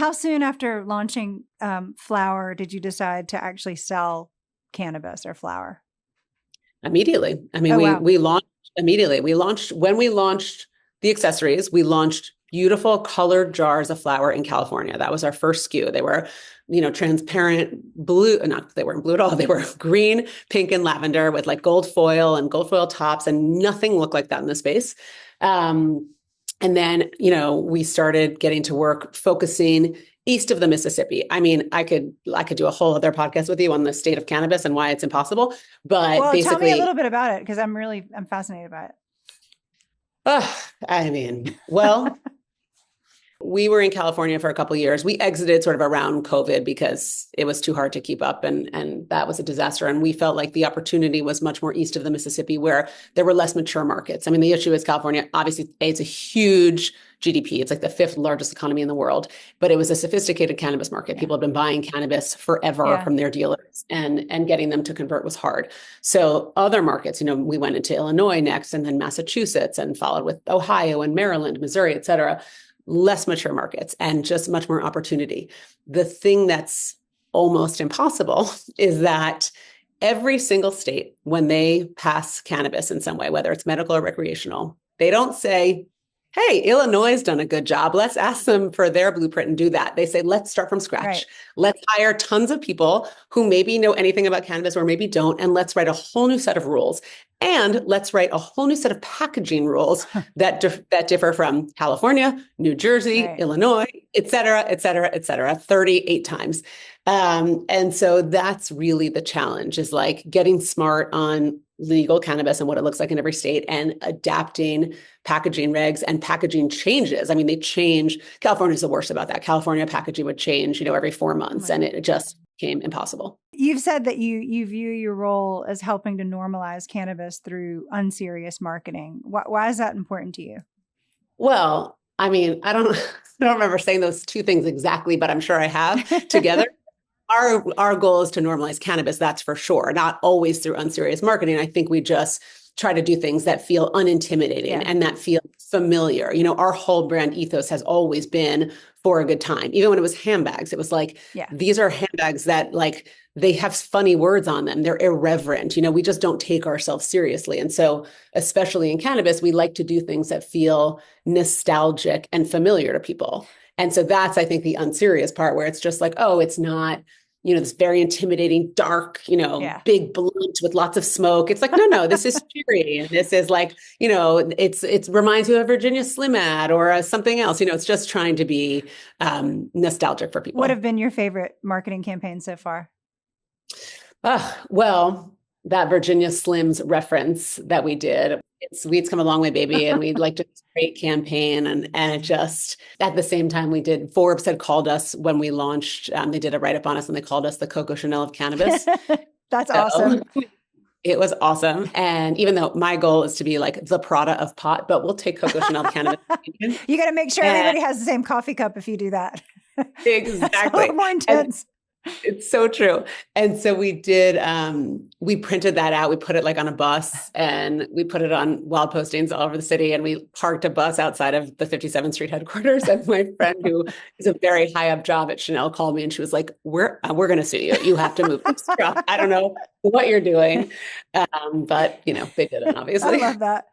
how soon after launching flower did you decide to actually sell cannabis or flower? Immediately. I mean, Oh, wow. we launched immediately. When we launched the accessories, we launched beautiful colored jars of flour in California. That was our first SKU. They were, transparent blue, not they weren't blue at all. They were green, pink, and lavender with like gold foil and gold foil tops, and nothing looked like that in the space. And then, we started getting to work focusing east of the Mississippi. I mean, I could do a whole other podcast with you on the state of cannabis and why it's impossible. But Well, tell me a basically, little bit about it because I'm fascinated by it. I mean, well, we were in California for a couple of years. We exited sort of around COVID because it was too hard to keep up, and that was a disaster. And we felt like the opportunity was much more east of the Mississippi, where there were less mature markets. I mean, the issue is California, obviously, it's a huge GDP. It's like the fifth largest economy in the world, but it was a sophisticated cannabis market. Yeah. People had been buying cannabis forever from their dealers, and getting them to convert was hard. So other markets, we went into Illinois next, and then Massachusetts, and followed with Ohio and Maryland, Missouri, et cetera. Less mature markets and just much more opportunity. The thing that's almost impossible is that every single state, when they pass cannabis in some way, whether it's medical or recreational, they don't say, hey, Illinois has done a good job. Let's ask them for their blueprint and do that. They say, let's start from scratch. Right. Let's hire tons of people who maybe know anything about cannabis or maybe don't. And let's write a whole new set of rules. And let's write a whole new set of packaging rules that differ from California, New Jersey, Right. Illinois, et cetera, 38 times. And so that's really the challenge, is like getting smart on legal cannabis and what it looks like in every state, and adapting packaging regs and packaging changes. I mean, they change. California is the worst about that. California packaging would change, every 4 months, and it just became impossible. You've said that you view your role as helping to normalize cannabis through unserious marketing. Why is that important to you? Well, I mean, I don't remember saying those two things exactly, but I'm sure I have together. Our goal is to normalize cannabis, that's for sure. Not always through unserious marketing. I think we just try to do things that feel unintimidating and that feel familiar. Our whole brand ethos has always been for a good time. Even when it was handbags, it was like, these are handbags that like, they have funny words on them. They're irreverent. We just don't take ourselves seriously. And so, especially in cannabis, we like to do things that feel nostalgic and familiar to people. And so that's, I think, the unserious part, where it's just like, oh, it's not, this very intimidating, dark, big blunt with lots of smoke. It's like, no, this is cheery. And this is like, it reminds you of a Virginia Slim ad or something else. It's just trying to be nostalgic for people. What have been your favorite marketing campaigns so far? Well, that Virginia Slims reference that we did, Sweets Come a Long Way, Baby. And we liked a great campaign. And it just, at the same time Forbes had called us when we launched, they did a write-up on us, and they called us the Coco Chanel of cannabis. That's awesome. It was awesome. And even though my goal is to be like the Prada of pot, but we'll take Coco Chanel cannabis. You got to make sure everybody has the same coffee cup if you do that. Exactly. A little more intense. It's so true. And so we did, we printed that out. We put it like on a bus, and we put it on wall postings all over the city. And we parked a bus outside of the 57th Street headquarters. And my friend, who is a very high up job at Chanel, called me, and she was like, we're going to sue you. You have to move this truck. I don't know what you're doing. But they didn't, obviously. I love that.